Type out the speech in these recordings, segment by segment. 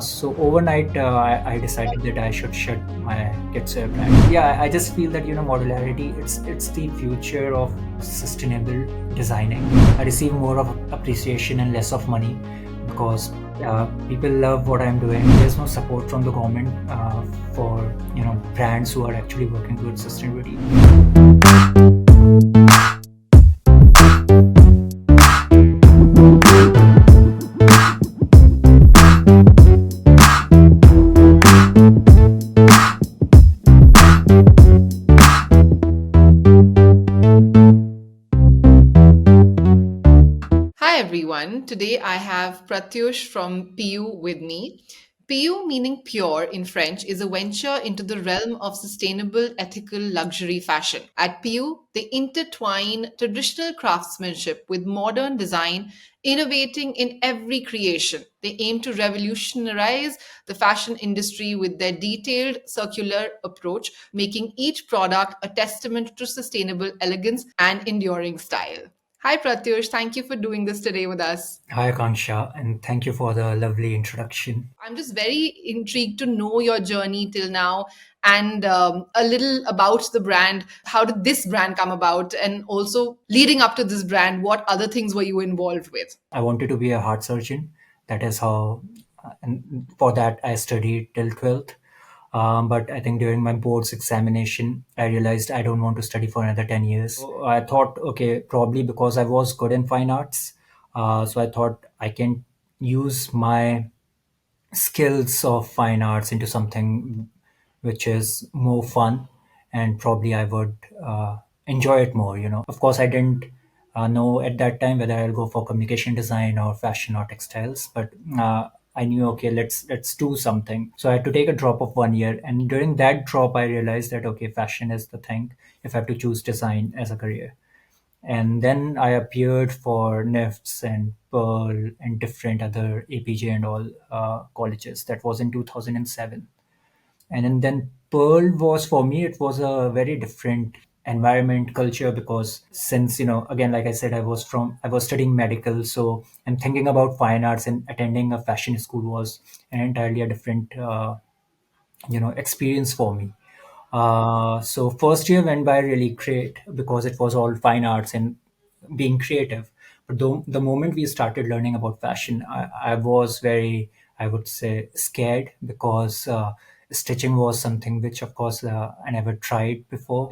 So overnight, I decided that I should shut my kidswear brand. Yeah, I just feel that modularity. It's the future of sustainable designing. I receive more of appreciation and less of money because people love what I'm doing. There's no support from the government for brands who are actually working towards sustainability. Hi everyone. Today I have Pratyush from Pieux with me. Pieux, meaning pure in French, is a venture into the realm of sustainable, ethical luxury fashion. At Pieux, they intertwine traditional craftsmanship with modern design, innovating in every creation. They aim to revolutionize the fashion industry with their detailed, circular approach, making each product a testament to sustainable elegance and enduring style. Hi, Pratyush. Thank you for doing this today with us. Hi, Akansha, and thank you for the lovely introduction. I'm just very intrigued to know your journey till now and a little about the brand. How did this brand come about? And also, leading up to this brand, what other things were you involved with? I wanted to be a heart surgeon. That is how, and for that I studied till 12th. But I think during my boards examination, I realized I don't want to study for another 10 years. So I thought, okay, probably because I was good in fine arts. So I thought I can use my skills of fine arts into something which is more fun, and probably I would enjoy it more. Of course, I didn't know at that time whether I'll go for communication design or fashion or textiles, but I knew, okay, let's do something. So I had to take a drop of 1 year, and during that drop I realized that, okay, fashion is the thing if I have to choose design as a career. And then I appeared for NIFTs and Pearl and different other APJ and all colleges. That was in 2007. And then Pearl was, for me, it was a very different environment culture, because since again, like I said, I was studying medical, so I'm thinking about fine arts, and attending a fashion school was an entirely a different experience for me. So first year went by really great because it was all fine arts and being creative. But the moment we started learning about fashion, I was very, I would say, scared, because stitching was something which, of course, I never tried before.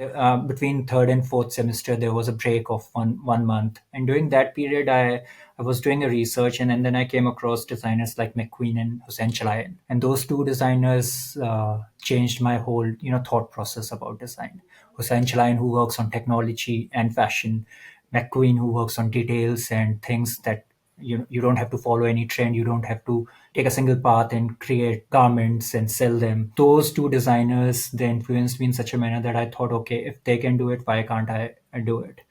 Between third and fourth semester, there was a break of one month, and during that period, I was doing a research, and then I came across designers like McQueen and Hussein Chalayan, and those two designers changed my whole thought process about design. Hussein Chalayan, who works on technology and fashion, McQueen, who works on details and things that you don't have to follow any trend, you don't have to take a single path and create garments and sell them. Those two designers, they influenced me in such a manner that I thought, okay, if they can do it, why can't I do it?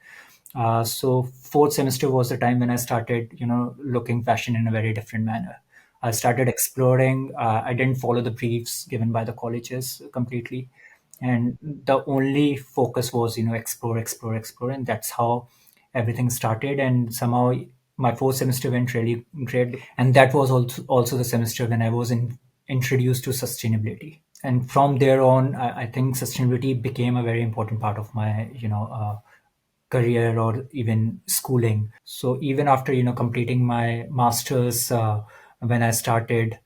So fourth semester was the time when I started, looking fashion in a very different manner. I started exploring. I didn't follow the briefs given by the colleges completely, and the only focus was, explore, explore, explore, and that's how everything started. And somehow my fourth semester went really great, and that was also the semester when I was introduced to sustainability. And from there on, I think sustainability became a very important part of my, career or even schooling. So even after completing my masters, when I started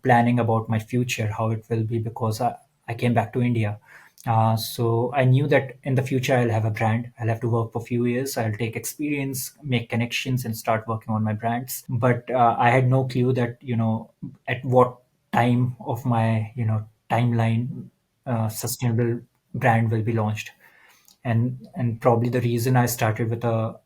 planning about my future, how it will be, because I came back to India. So I knew that in the future I'll have a brand. I'll have to work for a few years. I'll take experience, make connections, and start working on my brands. But I had no clue that at what time of my timeline sustainable brand will be launched. And probably the reason I started with a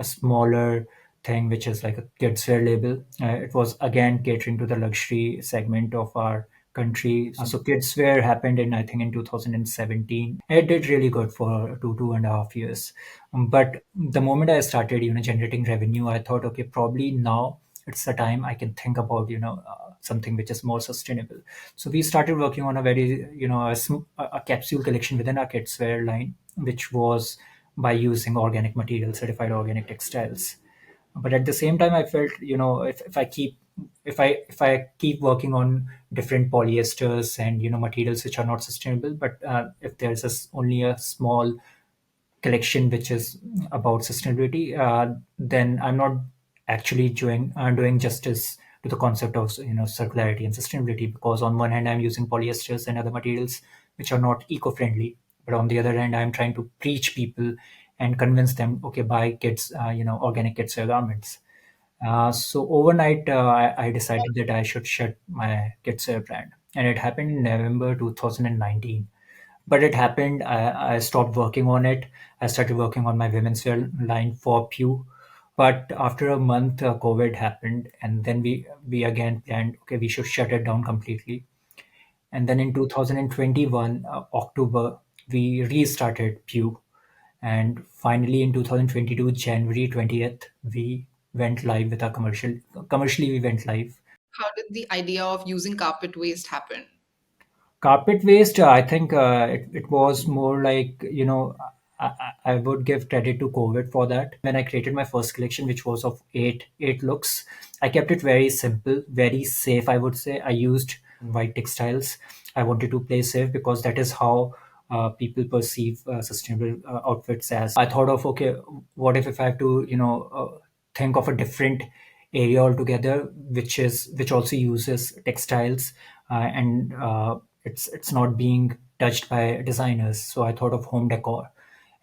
smaller thing, which is like a kids wear label, it was again catering to the luxury segment of our country. So kids wear happened in, I think, in 2017. It did really good for 2.5 years. But the moment I started generating revenue, I thought, okay, probably now it's the time I can think about something which is more sustainable. So we started working on a very a capsule collection within our kids wear line, which was by using organic materials, certified organic textiles. But at the same time, I felt, if I keep if I keep working on different polyesters and materials which are not sustainable, but if there's only a small collection which is about sustainability, then I'm not actually doing justice to the concept of circularity and sustainability, because on one hand I'm using polyesters and other materials which are not eco-friendly, but on the other hand I'm trying to preach people and convince them, okay, buy kids organic kids wear garments. So overnight, I decided that I should shut my kids wear brand, and it happened in November 2019. But it happened. I stopped working on it. I started working on my women's wear line for Pew. But after a month, COVID happened, and then we again planned. Okay, we should shut it down completely. And then in 2021 October, we restarted Pew, and finally in 2022 January 20th, we went live with our commercially we went live. How did the idea of using carpet waste happen? Carpet waste, I think it was more like, I would give credit to COVID for that. When I created my first collection, which was of eight looks, I kept it very simple, very safe, I would say. I used white textiles. I wanted to play safe because that is how people perceive sustainable outfits as. I thought of, okay, what if I have to, think of a different area altogether, which also uses textiles, and it's not being touched by designers. So I thought of home decor,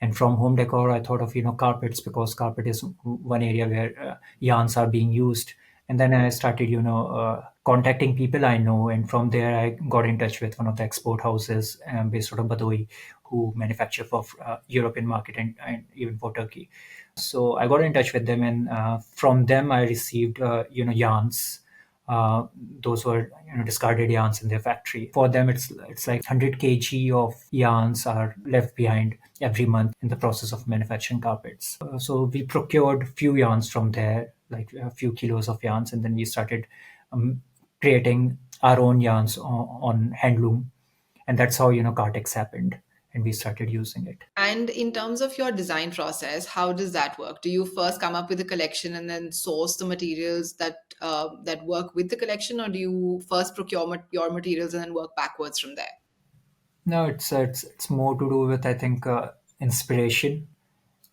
and from home decor I thought of carpets, because carpet is one area where yarns are being used. And then I started contacting people I know, and from there I got in touch with one of the export houses based out of Badoi, who manufacture for European market, and even for Turkey. So I got in touch with them, and from them I received yarns. Those were discarded yarns in their factory. For them, it's like 100 kg of yarns are left behind every month in the process of manufacturing carpets. So we procured few yarns from there, like a few kilos of yarns, and then we started um, creating our own yarns on handloom, and that's how Cartex happened, and we started using it. And in terms of your design process, how does that work? Do you first come up with a collection and then source the materials that work with the collection, or do you first procure your materials and then work backwards from there? No, it's more to do with, I think, inspiration,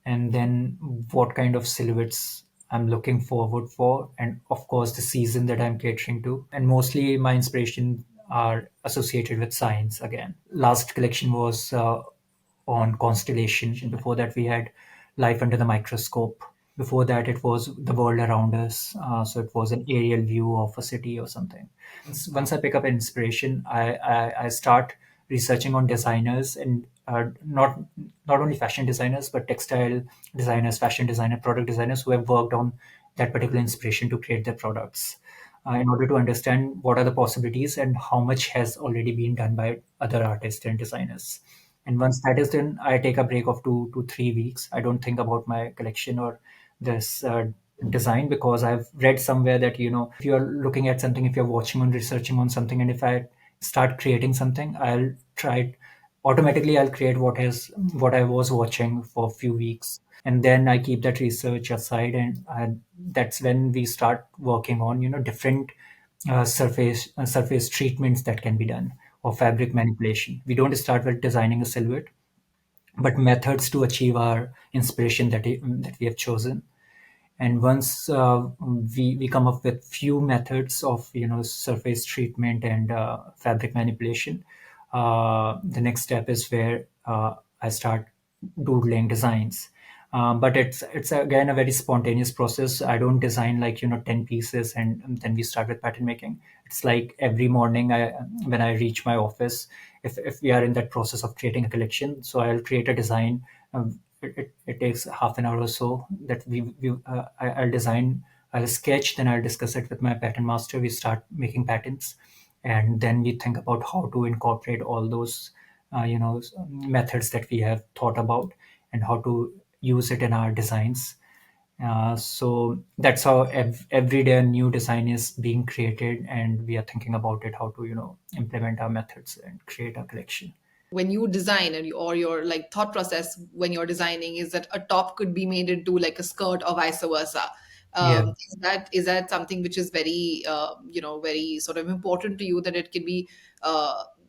and then what kind of silhouettes I'm looking forward for, and of course the season that I'm catering to. And mostly my inspiration are associated with science again. Last collection was on constellation. Before that, we had life under the microscope. Before that, it was the world around us. So it was an aerial view of a city or something. Once I pick up inspiration, I start researching on designers, and not only fashion designers, but textile designers, fashion designer, product designers who have worked on that particular inspiration to create their products, in order to understand what are the possibilities and how much has already been done by other artists and designers. And once that is done, I take a break of 2 to 3 weeks. I don't think about my collection or this design, because I've read somewhere that if you're looking at something, if you're watching and researching on something, and if I start creating something, I'll try automatically. I'll create what I was watching for a few weeks, and then I keep that research aside, and that's when we start working on different surface treatments that can be done, or fabric manipulation. We don't start with designing a silhouette, but methods to achieve our inspiration that we have chosen. And once we come up with few methods of surface treatment and fabric manipulation, the next step is where I start doodling designs. But it's again a very spontaneous process. I don't design like 10 pieces and then we start with pattern making. It's like every morning, when I reach my office, if we are in that process of creating a collection, so I'll create a design. It takes half an hour or so that I'll design, I'll sketch, then I'll discuss it with my pattern master. We start making patterns, and then we think about how to incorporate all those methods that we have thought about, and how to use it in our designs. So that's how every day a new design is being created, and we are thinking about it, how to implement our methods and create a collection. When you design or your like thought process when you're designing is that a top could be made into like a skirt or vice versa, Yeah. Is that something which is very very sort of important to you, that it can be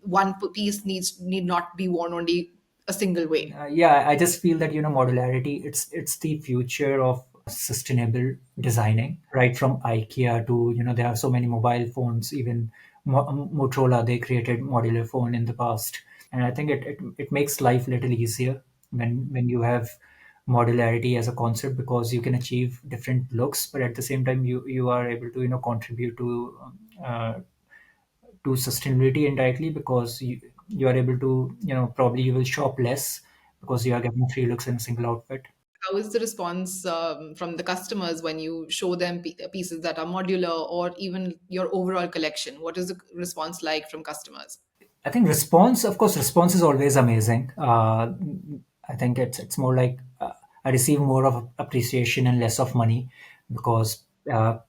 one piece need not be worn only a single way? Yeah, I just feel that modularity, it's the future of sustainable designing, right from IKEA to there are so many mobile phones. Even Motorola, they created modular phone in the past, and I think it makes life a little easier when you have modularity as a concept, because you can achieve different looks, but at the same time you are able to contribute uh, to sustainability indirectly, because you are able to probably you will shop less because you are getting three looks in a single outfit. How is the response from the customers when you show them pieces that are modular, or even your overall collection? What is the response like from customers? I think response is always amazing. I think it's more like I receive more of appreciation and less of money, because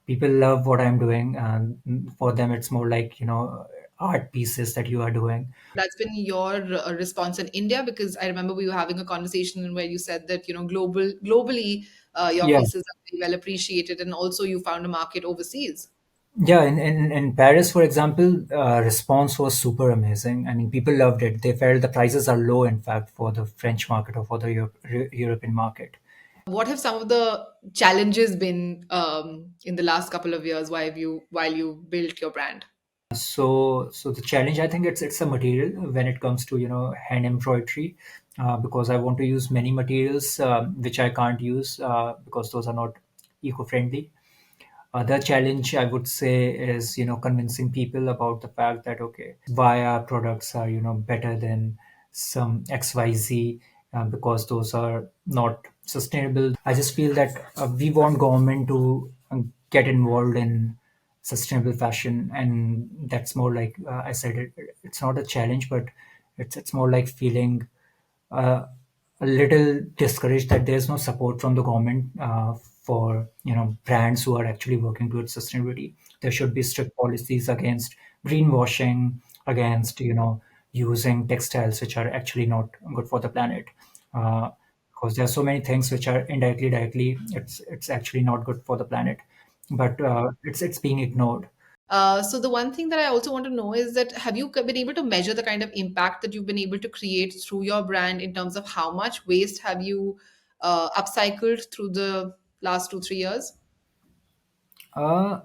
people love what I'm doing, and for them it's more like art pieces that you are doing. That's been your response in India, because I remember we were having a conversation where you said that globally your Yeah. pieces are very well appreciated, and also you found a market overseas. Yeah, in Paris, for example, response was super amazing. I mean, people loved it. They felt the prices are low, in fact, for the French market or for the European market. What have some of the challenges been in the last couple of years while you built your brand? So the challenge, I think it's a material when it comes to hand embroidery, because I want to use many materials which I can't use because those are not eco-friendly. Other challenge I would say is convincing people about the fact that okay, why our products are better than some XYZ, because those are not sustainable. I just feel that we want government to get involved in sustainable fashion, and that's more like I said, it's not a challenge, but it's more like feeling uh, a little discouraged that there's no support from the government for brands who are actually working towards sustainability. There should be strict policies against greenwashing, against using textiles which are actually not good for the planet. Uh, because there are so many things which are indirectly, directly, it's actually not good for the planet, but it's being ignored. So the one thing that I also want to know is that have you been able to measure the kind of impact that you've been able to create through your brand, in terms of how much waste have you upcycled through the last 2 3 years? Uh,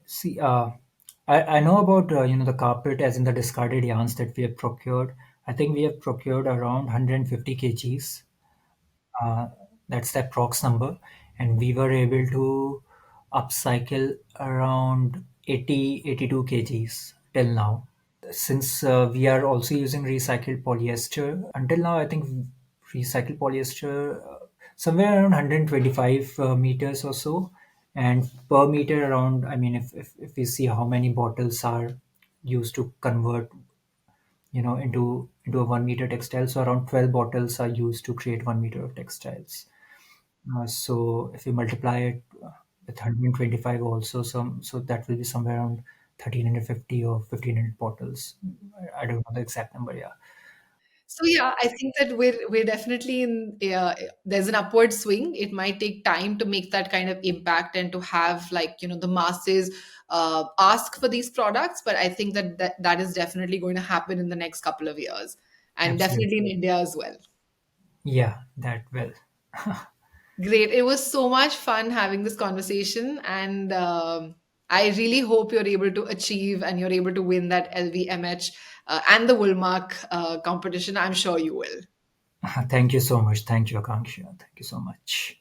See, I know about the carpet, as in the discarded yarns that we have procured. I think we have procured around 150 kgs. Uh, that's the approx number, and we were able to upcycle around 82 kgs till now. Since we are also using recycled polyester, until now I think recycled polyester somewhere around 125 meters or so, and per meter around, I mean, if we see how many bottles are used to convert into a 1 meter textile, so around 12 bottles are used to create 1 meter of textiles. So if we multiply it with 125 also, so that will be somewhere around 1350 or 1500 bottles. I don't know the exact number. Yeah, So yeah, I think that we're definitely in. There's an upward swing. It might take time to make that kind of impact, and to have, like, the masses ask for these products. But I think that is definitely going to happen in the next couple of years, and definitely in absolutely. India as well. Yeah, that will. Great. It was so much fun having this conversation, and I really hope you're able to achieve and you're able to win that LVMH and the Woolmark competition. I'm sure you will. Thank you so much. Thank you, Akanksha. Thank you so much.